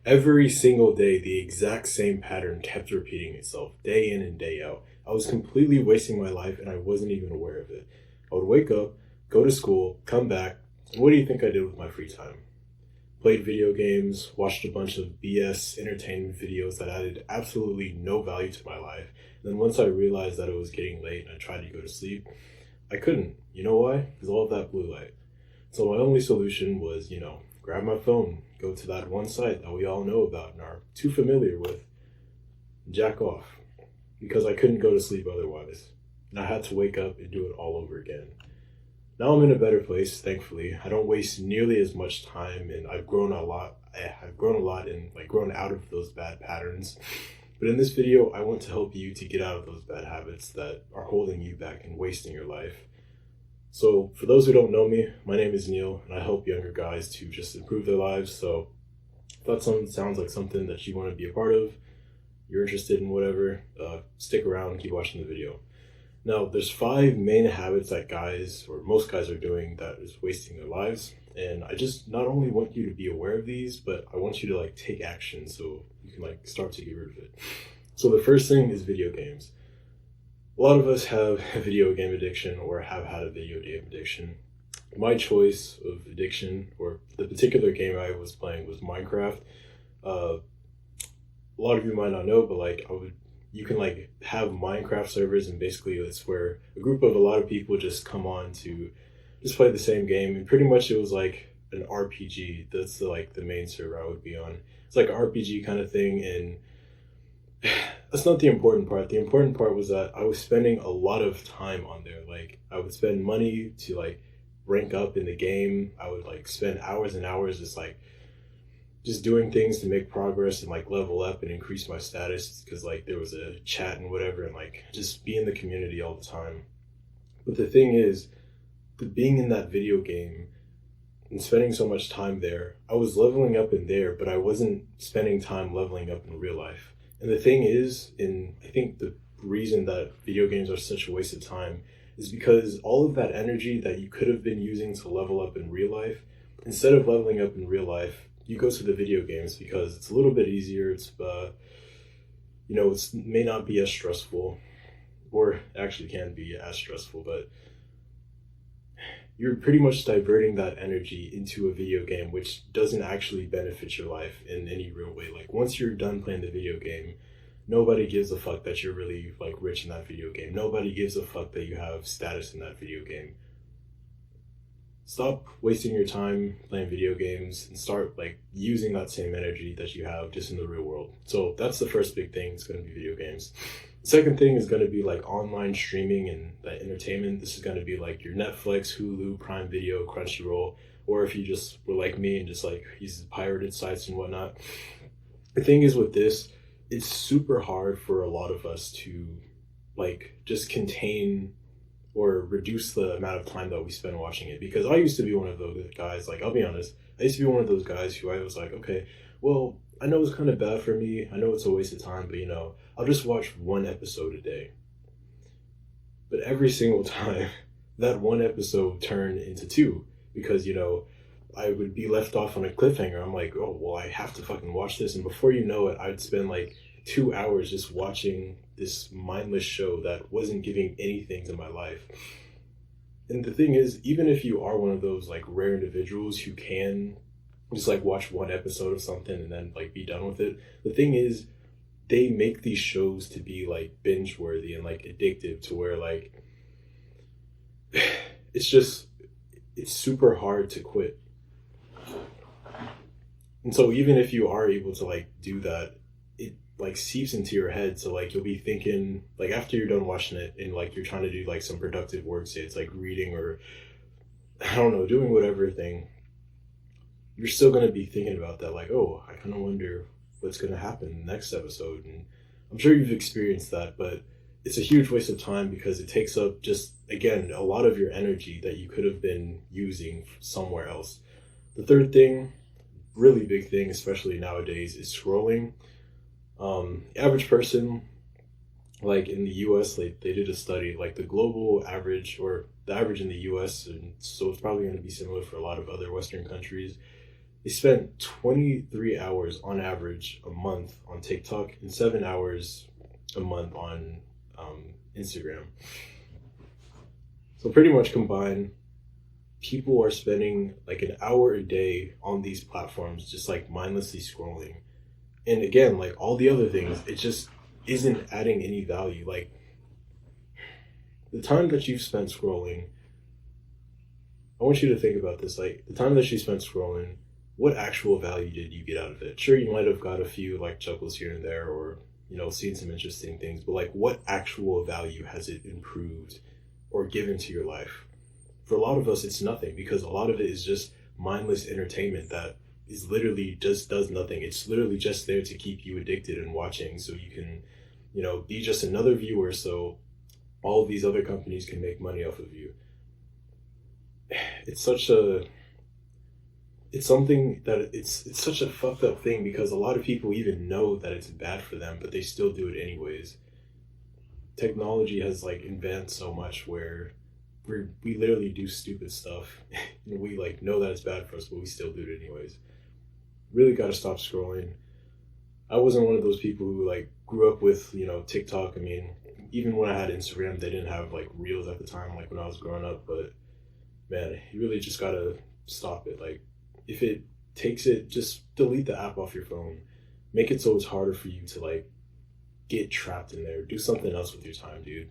Every single day, the exact same pattern kept repeating itself, day in and day out. I was completely wasting my life and I wasn't even aware of it. I would wake up, go to school, come back, and what do you think I did with my free time? Played video games, watched a bunch of BS entertainment videos that added absolutely no value to my life. And then once I realized that it was getting late and I tried to go to sleep, I couldn't. You know why? Because all of that blue light. So my only solution was, grab my phone, go to that one site that we all know about and are too familiar with, jack off, because I couldn't go to sleep otherwise. And I had to wake up and do it all over again. Now I'm in a better place, thankfully. I don't waste nearly as much time and I've grown a lot. I've grown a lot and grown out of those bad patterns. But in this video, I want to help you to get out of those bad habits that are holding you back and wasting your life. So for those who don't know me, my name is Neal, and I help younger guys to just improve their lives. So if that sounds like something that you want to be a part of, you're interested in whatever, stick around and keep watching the video. Now, there's 5 main habits that guys, or most guys, are doing that is wasting their lives. And I just not only want you to be aware of these, but I want you to take action so you can start to get rid of it. So the first thing is video games. A lot of us have a video game addiction or have had a video game addiction. My choice of addiction, or the particular game I was playing, was Minecraft. A lot of you might not know, but you can have Minecraft servers, and basically it's where a group of a lot of people just come on to just play the same game. And pretty much it was like an RPG. That's the main server I would be on. It's like an RPG kind of thing, and that's not the important part. The important part was that I was spending a lot of time on there. I would spend money to rank up in the game. I would spend hours and hours just doing things to make progress and level up and increase my status, because there was a chat and whatever, and just be in the community all the time. But the thing is, being in that video game and spending so much time there, I was leveling up in there, but I wasn't spending time leveling up in real life. And the thing is, and I think the reason that video games are such a waste of time is because all of that energy that you could have been using to level up in real life, instead of leveling up in real life, you go to the video games because it's a little bit easier. It's it may not be as stressful, or actually can be as stressful, but you're pretty much diverting that energy into a video game, which doesn't actually benefit your life in any real way. Once you're done playing the video game, nobody gives a fuck that you're really rich in that video game. Nobody gives a fuck that you have status in that video game. Stop wasting your time playing video games and start using that same energy that you have just in the real world. So that's the first big thing. It's going to be video games. The second thing is going to be online streaming and that entertainment. This is going to be your Netflix, Hulu, Prime Video, Crunchyroll, or if you just were like me and just use pirated sites and whatnot. The thing is with this, it's super hard for a lot of us to just contain or reduce the amount of time that we spend watching it. Because I used to be one of those guys, I'll be honest, I used to be one of those guys who I was okay, well, I know it's kind of bad for me, I know it's a waste of time, but I'll just watch 1 episode a day. But every single time, that 1 episode turned into 2, because, I would be left off on a cliffhanger. I'm oh, well, I have to fucking watch this. And before you know it, I'd spend 2 hours just watching this mindless show that wasn't giving anything to my life. And the thing is, even if you are one of those rare individuals who can just watch 1 episode of something and then be done with it, the thing is, they make these shows to be binge worthy and addictive, to where it's super hard to quit. And so even if you are able to do that, it seeps into your head. So you'll be thinking after you're done watching it and you're trying to do some productive work, say it's reading or I don't know, doing whatever thing, you're still going to be thinking about that, oh, I kind of wonder what's going to happen in the next episode. And I'm sure you've experienced that, but it's a huge waste of time because it takes up just, again, a lot of your energy that you could have been using somewhere else. The third thing, really big thing, especially nowadays, is scrolling. Average person, in the US, they did a study, the global average, or the average in the US, and so it's probably going to be similar for a lot of other Western countries, They spent 23 hours on average a month on TikTok and 7 hours a month on Instagram. So pretty much combined, people are spending like an hour a day on these platforms, just like mindlessly scrolling. And again, like all the other things, it just isn't adding any value. Like the time that you've spent scrolling, I want you to think about this. Like the time that you spent scrolling, what actual value did you get out of it? Sure, you might have got a few like chuckles here and there, or seen some interesting things, but like what actual value has it improved or given to your life? For a lot of us, it's nothing, because a lot of it is just mindless entertainment that is literally just does nothing. It's literally just there to keep you addicted and watching, so you can, be just another viewer, so all of these other companies can make money off of you. It's something that it's such a fucked up thing, because a lot of people even know that it's bad for them, but they still do it anyways. Technology has like advanced so much where we literally do stupid stuff and we like know that it's bad for us, but we still do it anyways. Really got to stop scrolling. I wasn't one of those people who like grew up with TikTok. I mean, even when I had Instagram, they didn't have like reels at the time, like when I was growing up. But man, you really just gotta stop it. Like if it takes it, just delete the app off your phone. Make it so it's harder for you to like get trapped in there. Do something else with your time, dude.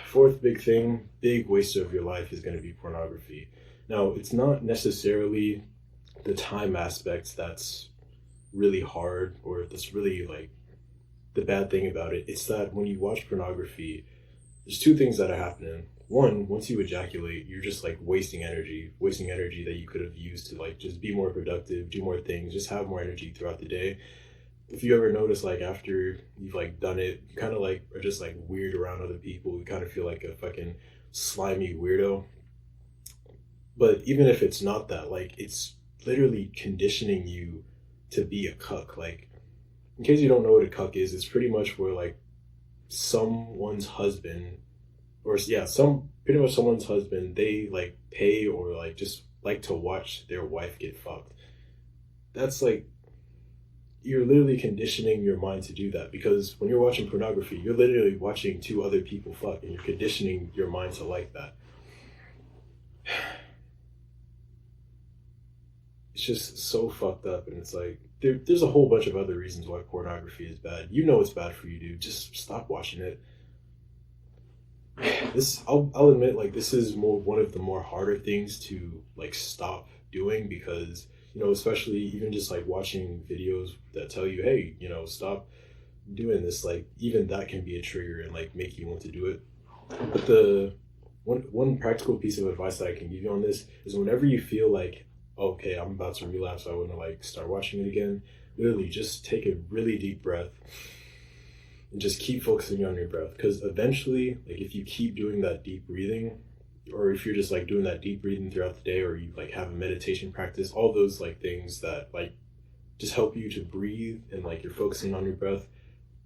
Fourth big thing, big waster of your life is going to be pornography. Now, it's not necessarily the time aspect that's really hard, or that's really like the bad thing about it. It's that when you watch pornography, there's two things that are happening. One, once you ejaculate, you're just like wasting energy that you could have used to like just be more productive, do more things, just have more energy throughout the day. If you ever notice, like after you've like done it, you kind of like are just like weird around other people. You kind of feel like a fucking slimy weirdo. But even if it's not that, like it's literally conditioning you to be a cuck. Like, in case you don't know what a cuck is, it's pretty much where like someone's husband, or yeah, pretty much someone's husband, they like pay or like just like to watch their wife get fucked. That's like, you're literally conditioning your mind to do that, because when you're watching pornography, you're literally watching two other people fuck, and you're conditioning your mind to like that. It's just so fucked up, and it's like there's a whole bunch of other reasons why pornography is bad. You know it's bad for you, dude. Just stop watching it. I'll admit, like this is one of the more harder things to like stop doing, because especially even just like watching videos that tell you, hey, stop doing this, like even that can be a trigger and like make you want to do it. But the one practical piece of advice that I can give you on this is, whenever you feel like, okay, I'm about to relapse, I want to like start watching it again, literally just take a really deep breath and just keep focusing on your breath. Because eventually, like if you keep doing that deep breathing, or if you're just like doing that deep breathing throughout the day, or you like have a meditation practice, all those like things that like just help you to breathe and like you're focusing on your breath,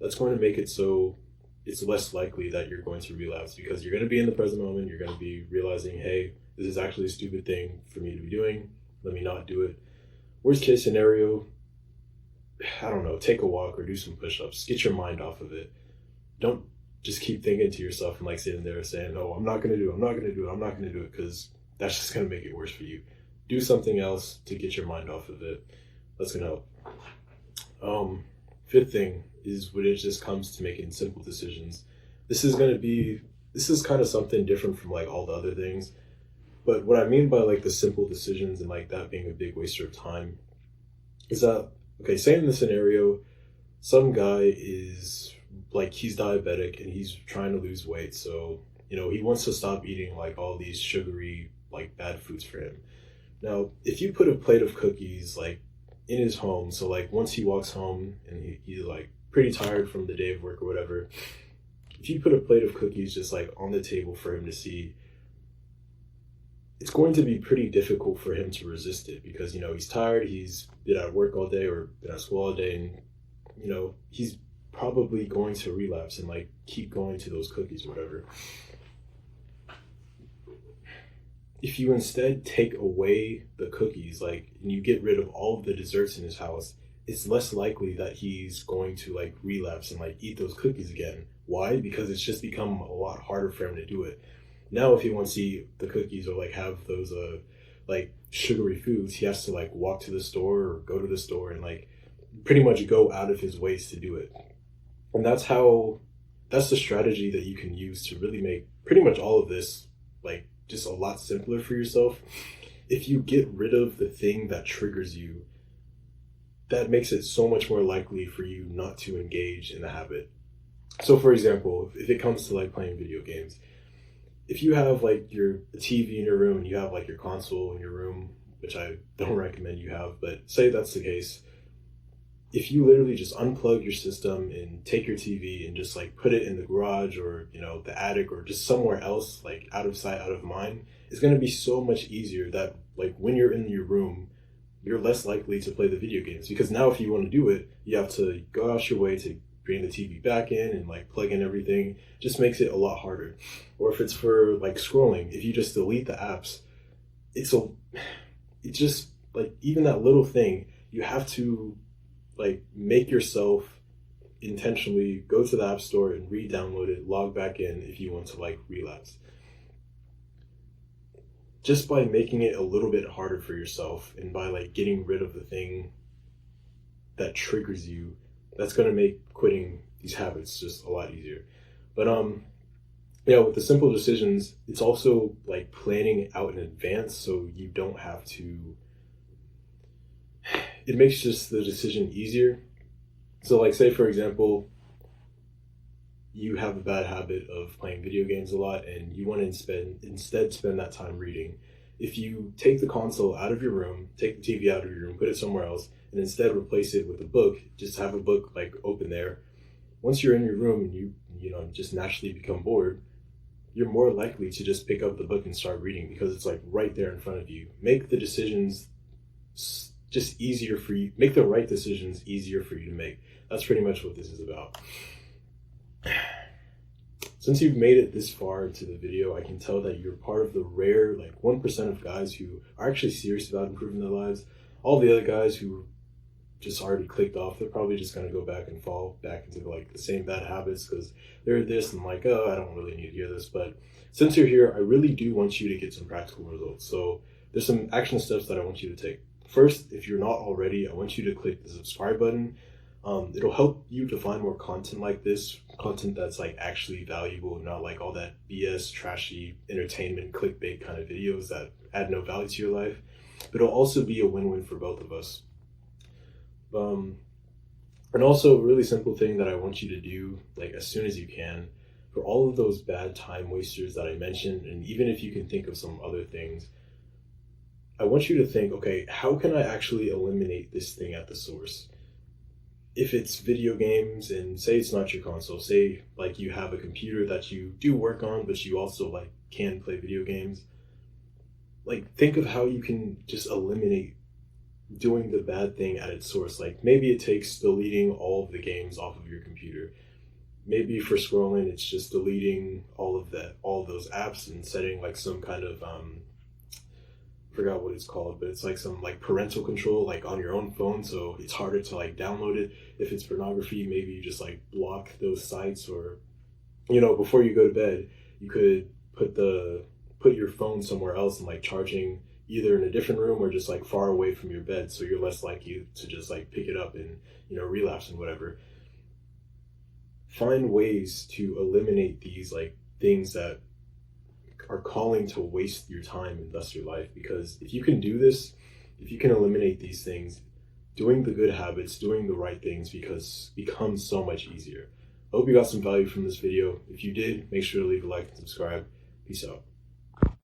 that's going to make it so it's less likely that you're going to relapse, because you're going to be in the present moment. You're going to be realizing, hey, this is actually a stupid thing for me to be doing. Let me not do it. Worst case scenario, I don't know, take a walk or do some push-ups. Get your mind off of it. Don't just keep thinking to yourself and like sitting there saying, oh, I'm not going to do it, because that's just going to make it worse for you. Do something else to get your mind off of it. That's going to help. Fifth thing is when it just comes to making simple decisions. This is kind of something different from like all the other things. But what I mean by like the simple decisions and like that being a big waster of time is that, okay, say in the scenario, some guy is like, he's diabetic and he's trying to lose weight. So, he wants to stop eating like all these sugary, like bad foods for him. Now, if you put a plate of cookies like in his home, so like once he walks home and he's like pretty tired from the day of work or whatever, if you put a plate of cookies just like on the table for him to see, it's going to be pretty difficult for him to resist it, because he's tired, he's been at work all day or been at school all day, and he's probably going to relapse and like keep going to those cookies or whatever. if you instead take away the cookies, like, and you get rid of all of the desserts in his house, it's less likely that he's going to like relapse and like eat those cookies again. Why? Because it's just become a lot harder for him to do it. Now, if he wants to eat the cookies or like have those like sugary foods, he has to like walk to the store or go to the store and like pretty much go out of his ways to do it. And that's the strategy that you can use to really make pretty much all of this like just a lot simpler for yourself. If you get rid of the thing that triggers you, that makes it so much more likely for you not to engage in the habit. So for example, if it comes to like playing video games, if you have like your TV in your room and you have like your console in your room, which I don't recommend you have, but say that's the case, if you literally just unplug your system and take your TV and just like put it in the garage or, you know, the attic or just somewhere else, like out of sight, out of mind, it's going to be so much easier that like when you're in your room, you're less likely to play the video games. Because now if you want to do it, you have to go out your way to bring the TV back in and like plug in everything. Just makes it a lot harder. Or if it's for like scrolling, if you just delete the apps, it's just like even that little thing, you have to like make yourself intentionally go to the app store and re-download it, log back in if you want to like relapse. Just by making it a little bit harder for yourself and by like getting rid of the thing that triggers you, that's going to make quitting these habits just a lot easier. But yeah, with the simple decisions, it's also like planning out in advance so you don't have to, it makes just the decision easier. So like say for example, you have a bad habit of playing video games a lot and you want to instead spend that time reading. If you take the console out of your room, take the TV out of your room, put it somewhere else, and instead replace it with a book, just have a book like open there. Once you're in your room and you know just naturally become bored, you're more likely to just pick up the book and start reading because it's like right there in front of you. Make the decisions just easier for you. Make the right decisions easier for you to make. That's pretty much what this is about. Since you've made it this far into the video, I can tell that you're part of the rare, like 1% of guys who are actually serious about improving their lives. All the other guys who just already clicked off, they're probably just going to go back and fall back into like the same bad habits because they're this and like, oh, I don't really need to hear this. But since you're here, I really do want you to get some practical results. So there's some action steps that I want you to take. First, if you're not already, I want you to click the subscribe button. It'll help you to find more content like this, content that's like actually valuable, not like all that BS, trashy, entertainment, clickbait kind of videos that add no value to your life. But it'll also be a win-win for both of us. And also a really simple thing that I want you to do, like as soon as you can, for all of those bad time wasters that I mentioned, and even if you can think of some other things, I want you to think, okay, how can I actually eliminate this thing at the source? If it's video games, and say it's not your console, say like you have a computer that you do work on, but you also like can play video games, like think of how you can just eliminate doing the bad thing at its source. Like maybe it takes deleting all of the games off of your computer. Maybe for scrolling, it's just deleting all of those apps and setting like some kind of forgot what it's called, but it's like some like parental control like on your own phone, so it's harder to like download it. If it's pornography, maybe you just like block those sites, or you know, before you go to bed, you could put your phone somewhere else and like charging either in a different room or just like far away from your bed, so you're less likely to just like pick it up and, you know, relapse and whatever. Find ways to eliminate these like things that are calling to waste your time and thus your life, because if you can do this, if you can eliminate these things, doing the good habits, doing the right things becomes so much easier. I hope you got some value from this video. If you did, make sure to leave a like and subscribe. Peace out.